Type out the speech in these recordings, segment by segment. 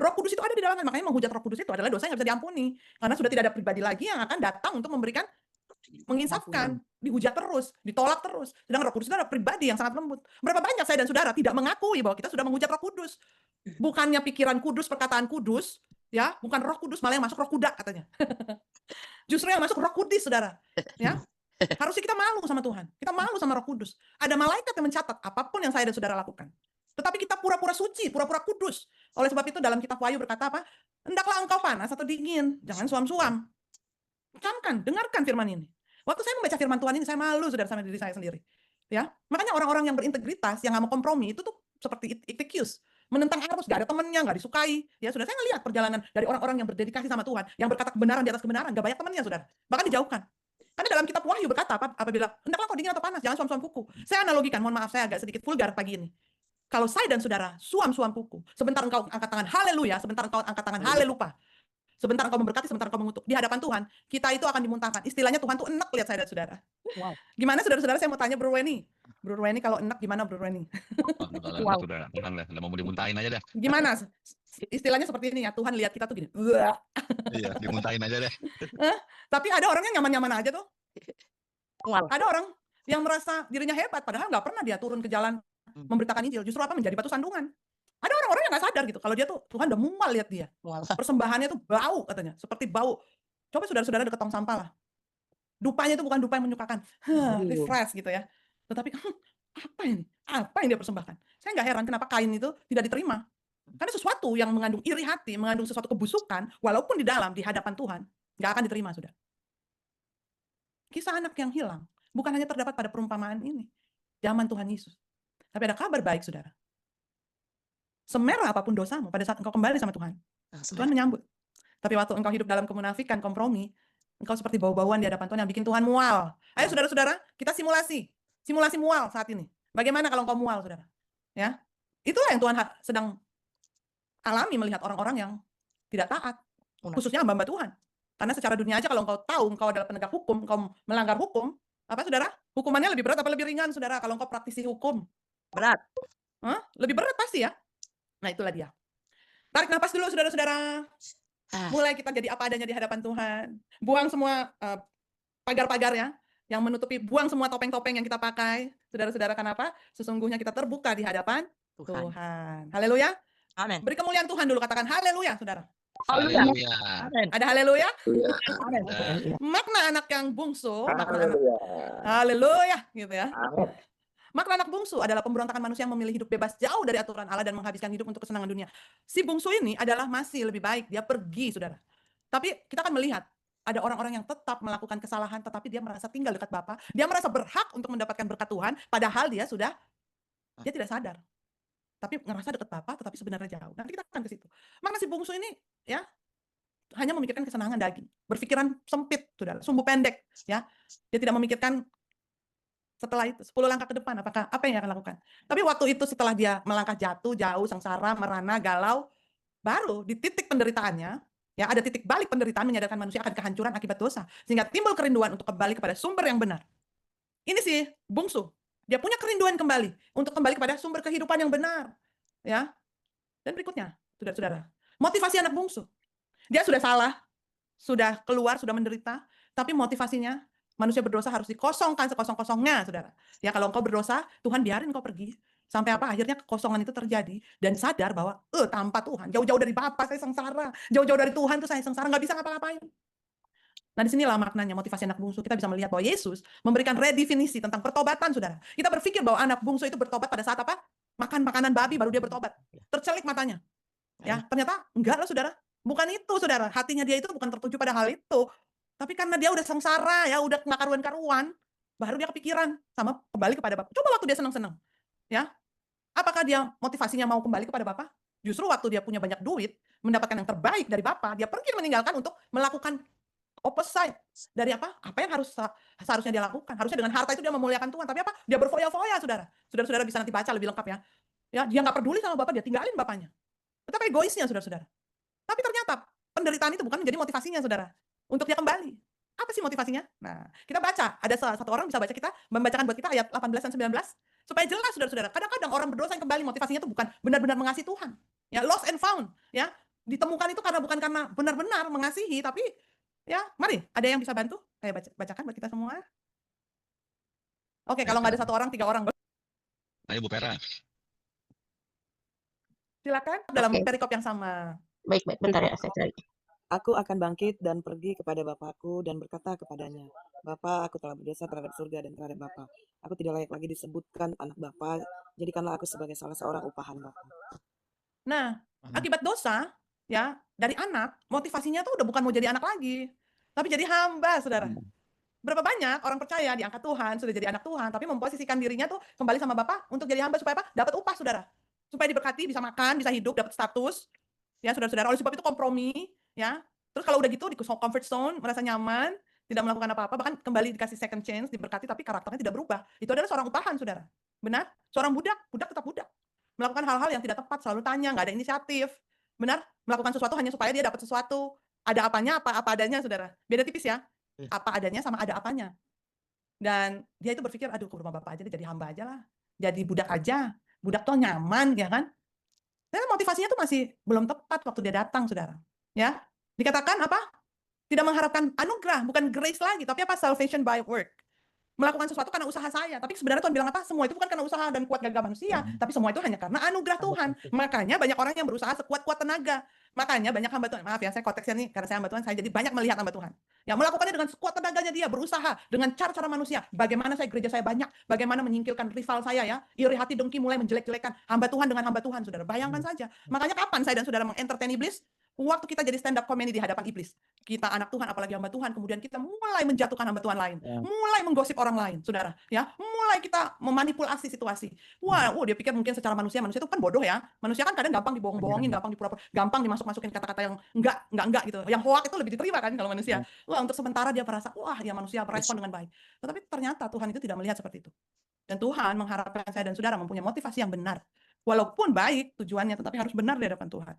Roh Kudus itu ada di dalamnya. Makanya menghujat Roh Kudus itu adalah dosa yang nggak bisa diampuni. Karena sudah tidak ada pribadi lagi yang akan datang untuk memberikan menginsafkan, dihujat terus, ditolak terus. Sedang Roh Kudus itu adalah pribadi yang sangat lembut. Berapa banyak saya dan saudara tidak mengakui bahwa kita sudah menghujat Roh Kudus. Bukannya pikiran kudus, perkataan kudus, ya, bukan Roh Kudus, malah yang masuk Roh Kuda katanya. Justru yang masuk Roh Kudus, saudara. Ya, harusnya kita malu sama Tuhan. Kita malu sama Roh Kudus. Ada malaikat yang mencatat apapun yang saya dan saudara lakukan. Tetapi kita pura-pura suci, pura-pura kudus. Oleh sebab itu dalam kitab Wahyu berkata apa? Hendaklah engkau panas atau dingin, jangan suam-suam. Camkan, dengarkan firman ini. Waktu saya membaca firman Tuhan ini, saya malu saudara sama diri saya sendiri. Ya, makanya orang-orang yang berintegritas, yang nggak mau kompromi, itu tuh seperti Itikius, menentang arus, gak ada temannya, gak disukai. Ya, sudah saya ngelihat perjalanan dari orang-orang yang berdedikasi sama Tuhan, yang berkata kebenaran di atas kebenaran, gak banyak temannya, saudara. Bahkan dijauhkan. Karena dalam kitab Wahyu berkata apabila hendaklah kau dingin atau panas, jangan suam-suam kuku. Saya analogikan, mohon maaf saya agak sedikit vulgar pagi ini. Kalau saya dan saudara suam-suam kuku, sebentar engkau angkat tangan haleluya, sebentar engkau angkat tangan halelupa. Sebentar engkau memberkati, sebentar engkau mengutuk. Di hadapan Tuhan, kita itu akan dimuntahkan. Istilahnya Tuhan tuh enek lihat saya dan saudara. Wow. Gimana saudara-saudara, saya mau tanya Bro Weni. Bro Weni kalau enek gimana Bro Weni? Kalau Wow. sudah, tenang lah, udah mau dimuntahin aja deh. Gimana? Istilahnya seperti ini ya, Tuhan lihat kita tuh gini. Iya, dimuntahin aja deh. Tapi ada orang yang nyaman-nyaman aja tuh. Wow. Ada orang yang merasa dirinya hebat, padahal nggak pernah dia turun ke jalan memberitakan Injil. Justru apa? Menjadi batu sandungan. Ada orang-orang yang nggak sadar gitu. Kalau dia tuh, Tuhan udah mual lihat dia. Wow. Persembahannya tuh bau katanya. Seperti bau. Coba saudara-saudara deket tong sampah lah. Dupanya itu bukan dupa yang menyukakan. Refresh gitu ya. Tetapi apa ini? Apa yang dia persembahkan? Saya nggak heran kenapa Kain itu tidak diterima. Karena sesuatu yang mengandung iri hati, mengandung sesuatu kebusukan, walaupun di dalam, di hadapan Tuhan, nggak akan diterima, sudah. Kisah anak yang hilang bukan hanya terdapat pada perumpamaan ini, zaman Tuhan Yesus. Tapi ada kabar baik, saudara. Semerah apapun dosamu, pada saat engkau kembali sama Tuhan, Tuhan menyambut. Tapi waktu engkau hidup dalam kemunafikan, kompromi, engkau seperti bau-bauan di hadapan Tuhan yang bikin Tuhan mual. Ayo saudara-saudara, kita simulasi. Simulasi mual saat ini. Bagaimana kalau engkau mual, saudara? Ya, itulah yang Tuhan sedang alami melihat orang-orang yang tidak taat. Khususnya hamba-hamba Tuhan. Karena secara dunia aja kalau engkau tahu engkau adalah penegak hukum, engkau melanggar hukum, apa saudara? Hukumannya lebih berat apa lebih ringan, saudara? Kalau engkau praktisi hukum. Berat. Lebih berat pasti ya. Nah itulah dia. Tarik nafas dulu saudara-saudara. Mulai kita jadi apa adanya di hadapan Tuhan. Buang semua pagar-pagar ya, yang menutupi, buang semua topeng-topeng yang kita pakai. Saudara-saudara, kenapa? Sesungguhnya kita terbuka di hadapan Tuhan. Haleluya. Amin. Beri kemuliaan Tuhan dulu, katakan haleluya, saudara. Haleluya. Ada haleluya? Amin. Makna anak yang bungsu, makna anak, haleluya, gitu ya. Makna anak bungsu adalah pemberontakan manusia yang memilih hidup bebas jauh dari aturan Allah dan menghabiskan hidup untuk kesenangan dunia. Si bungsu ini adalah masih lebih baik, dia pergi, saudara. Tapi kita akan melihat, ada orang-orang yang tetap melakukan kesalahan, tetapi dia merasa tinggal dekat Bapa. Dia merasa berhak untuk mendapatkan berkat Tuhan, padahal dia tidak sadar. Tapi ngerasa dekat Bapa, tetapi sebenarnya jauh. Nanti kita akan ke situ. Makna si bungsu ini, ya, hanya memikirkan kesenangan daging. Berpikiran sempit, saudara, sumbu pendek. Ya, dia tidak memikirkan setelah itu 10 langkah ke depan apa yang dia akan lakukan. Tapi waktu itu setelah dia melangkah jatuh, jauh, sengsara, merana, galau, baru di titik penderitaannya, ya ada titik balik penderitaan menyadarkan manusia akan kehancuran akibat dosa, sehingga timbul kerinduan untuk kembali kepada sumber yang benar. Ini sih bungsu, dia punya kerinduan kembali untuk kembali kepada sumber kehidupan yang benar, ya. Dan berikutnya, saudara-saudara, motivasi anak bungsu, dia sudah salah, sudah keluar, sudah menderita, tapi motivasinya, manusia berdosa harus dikosongkan sekosong-kosongnya, saudara. Ya kalau engkau berdosa, Tuhan biarin engkau pergi. Sampai apa? Akhirnya kekosongan itu terjadi. Dan sadar bahwa, tanpa Tuhan, jauh-jauh dari Bapa saya sengsara. Jauh-jauh dari Tuhan tuh saya sengsara, nggak bisa ngapa-ngapain. Nah disinilah maknanya motivasi anak bungsu. Kita bisa melihat bahwa Yesus memberikan redefinisi tentang pertobatan, saudara. Kita berpikir bahwa anak bungsu itu bertobat pada saat apa? Makan makanan babi baru dia bertobat. Tercelik matanya. Ya, ternyata enggak loh, saudara. Bukan itu, saudara. Hatinya dia itu bukan tertuju pada hal itu. Tapi karena dia udah sengsara, ya udah nggak karuan-karuan, baru dia kepikiran sama kembali kepada Bapa. Coba waktu dia senang-senang, ya, apakah dia motivasinya mau kembali kepada Bapa? Justru waktu dia punya banyak duit, mendapatkan yang terbaik dari Bapa, dia pergi meninggalkan untuk melakukan opposite dari apa? Apa yang seharusnya dia lakukan? Harusnya dengan harta itu dia memuliakan Tuhan, tapi apa? Dia berfoya-foya, saudara. Saudara-saudara bisa nanti baca lebih lengkap ya. Ya, dia nggak peduli sama Bapa, dia tinggalin Bapaknya. Betapa egoisnya, saudara-saudara. Tapi ternyata penderitaan itu bukan menjadi motivasinya, saudara. Untuk dia kembali. Apa sih motivasinya? Nah, kita baca. Ada satu orang bisa baca, kita membacakan buat kita ayat 18 dan 19 supaya jelas, saudara-saudara. Kadang-kadang orang berdosa yang kembali motivasinya itu bukan benar-benar mengasihi Tuhan. Ya, lost and found, ya. ditemukan itu bukan karena benar-benar mengasihi, tapi ya mari, ada yang bisa bantu? Bacakan buat kita semua. Oke, kalau nggak ada 1 orang, 3 orang. Ayo Bu Pera. Silakan dalam Oke. perikop yang sama. Baik, bentar ya, saya cari. Aku akan bangkit dan pergi kepada Bapakku dan berkata kepadanya, Bapa, aku telah berdosa terhadap surga dan terhadap Bapa. Aku tidak layak lagi disebutkan anak Bapa, jadikanlah aku sebagai salah seorang upahan Bapa. Nah, akibat dosa, ya, dari anak, motivasinya tuh udah bukan mau jadi anak lagi, tapi jadi hamba, saudara. Berapa banyak orang percaya diangkat Tuhan, sudah jadi anak Tuhan, tapi memposisikan dirinya tuh kembali sama Bapa untuk jadi hamba supaya apa? Dapat upah, saudara. Supaya diberkati, bisa makan, bisa hidup, dapat status. Ya, saudara-saudara, oleh sebab itu kompromi, ya. Terus kalau udah gitu di comfort zone, merasa nyaman, tidak melakukan apa-apa, bahkan kembali dikasih second chance, diberkati, tapi karakternya tidak berubah. Itu adalah seorang upahan, saudara. Benar? Seorang budak tetap budak. Melakukan hal-hal yang tidak tepat, selalu tanya, nggak ada inisiatif. Benar? Melakukan sesuatu hanya supaya dia dapat sesuatu. Ada apanya, apa adanya, saudara. Beda tipis ya. Apa adanya sama ada apanya. Dan dia itu berpikir, aduh ke rumah Bapak aja deh, jadi hamba aja lah. Jadi budak aja. Budak tuh nyaman, ya kan? Dan motivasinya tuh masih belum tepat waktu dia datang, saudara. Ya, dikatakan apa? Tidak mengharapkan anugerah, bukan grace lagi, tapi apa? Salvation by work. Melakukan sesuatu karena usaha saya. Tapi sebenarnya Tuhan bilang apa? Semua itu bukan karena usaha dan kuat gagah manusia, tapi semua itu hanya karena anugerah Tuhan. Makanya banyak orang yang berusaha sekuat-kuat tenaga. Makanya banyak hamba Tuhan. Maaf ya, saya konteksnya nih, karena saya hamba Tuhan, saya jadi banyak melihat hamba Tuhan. Yang melakukannya dengan sekuat tenaganya dia, berusaha dengan cara-cara manusia. Bagaimana gereja saya banyak, bagaimana menyingkirkan rival saya ya. Iri hati dengki mulai menjelek-jelekan hamba Tuhan dengan hamba Tuhan, saudara. Bayangkan saja. Makanya kapan saya dan saudara mengentertain iblis? Waktu kita jadi stand up comedy di hadapan iblis. Kita anak Tuhan, apalagi hamba Tuhan, kemudian kita mulai menjatuhkan hamba Tuhan lain. Mulai menggosip orang lain, saudara. Ya, mulai kita memanipulasi situasi. Wah, dia pikir mungkin secara manusia itu kan bodoh ya. Manusia kan kadang gampang dibohong-bohongin, gampang dipura-pura, gampang dimasuk-masukin kata-kata yang enggak gitu. Yang hoak itu lebih diterima kan kalau manusia. Wah, untuk sementara dia merasa, wah ya manusia merespon dengan baik. Tetapi ternyata Tuhan itu tidak melihat seperti itu. Dan Tuhan mengharapkan saya dan saudara mempunyai motivasi yang benar. Walaupun baik tujuannya, tetapi harus benar di hadapan Tuhan.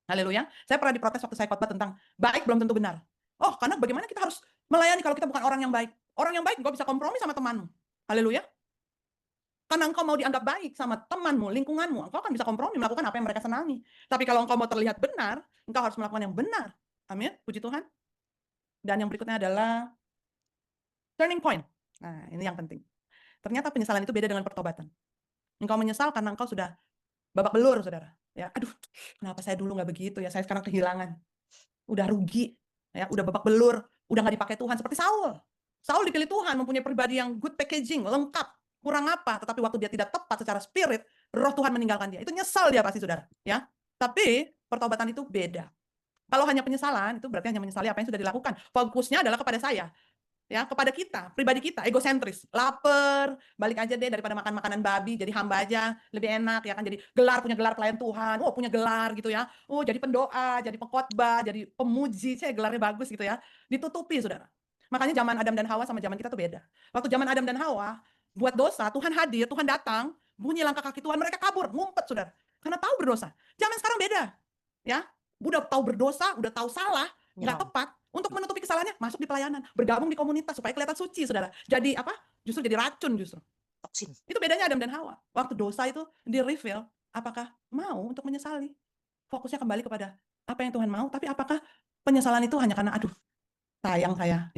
Haleluya. Saya pernah diprotes waktu saya khotbah tentang baik belum tentu benar. Oh, karena bagaimana kita harus melayani kalau kita bukan orang yang baik? Orang yang baik engkau bisa kompromi sama temanmu. Haleluya. Karena engkau mau dianggap baik sama temanmu, lingkunganmu, engkau akan bisa kompromi melakukan apa yang mereka senangi. Tapi kalau engkau mau terlihat benar, engkau harus melakukan yang benar. Amin. Puji Tuhan. Dan yang berikutnya adalah turning point. Nah, ini yang penting. Ternyata penyesalan itu beda dengan pertobatan. Engkau menyesal karena engkau sudah babak belur, saudara. Ya, aduh, kenapa saya dulu nggak begitu ya? Saya sekarang kehilangan, udah rugi, ya, udah babak belur, udah nggak dipakai Tuhan seperti Saul. Saul dipilih Tuhan, mempunyai pribadi yang good packaging, lengkap, kurang apa? Tetapi waktu dia tidak tepat secara spirit, Roh Tuhan meninggalkan dia. Itu nyesal dia pasti, saudara. Ya, tapi pertobatan itu beda. Kalau hanya penyesalan, itu berarti hanya menyesali apa yang sudah dilakukan. Fokusnya adalah kepada saya. Ya, kepada kita, pribadi kita, egosentris, lapar, balik aja deh daripada makan makanan babi, jadi hamba aja, lebih enak ya kan, jadi punya gelar pelayan Tuhan, punya gelar gitu ya, jadi pendoa, jadi pengkhotbah, jadi pemuji, saya gelarnya bagus gitu ya, ditutupi saudara. Makanya zaman Adam dan Hawa sama zaman kita tuh beda. Waktu zaman Adam dan Hawa, buat dosa, Tuhan hadir, Tuhan datang, bunyi langkah kaki Tuhan, mereka kabur, ngumpet saudara, karena tahu berdosa. Zaman sekarang beda, ya, udah tahu berdosa, udah tahu salah, nggak tepat, untuk menutupi kesalahannya masuk di pelayanan, bergabung di komunitas supaya kelihatan suci, saudara. Jadi apa? Justru jadi racun justru. Toksin. Itu bedanya Adam dan Hawa. Waktu dosa itu di-reveal, apakah mau untuk menyesali? Fokusnya kembali kepada apa yang Tuhan mau, tapi apakah penyesalan itu hanya karena aduh, sayang saya, ya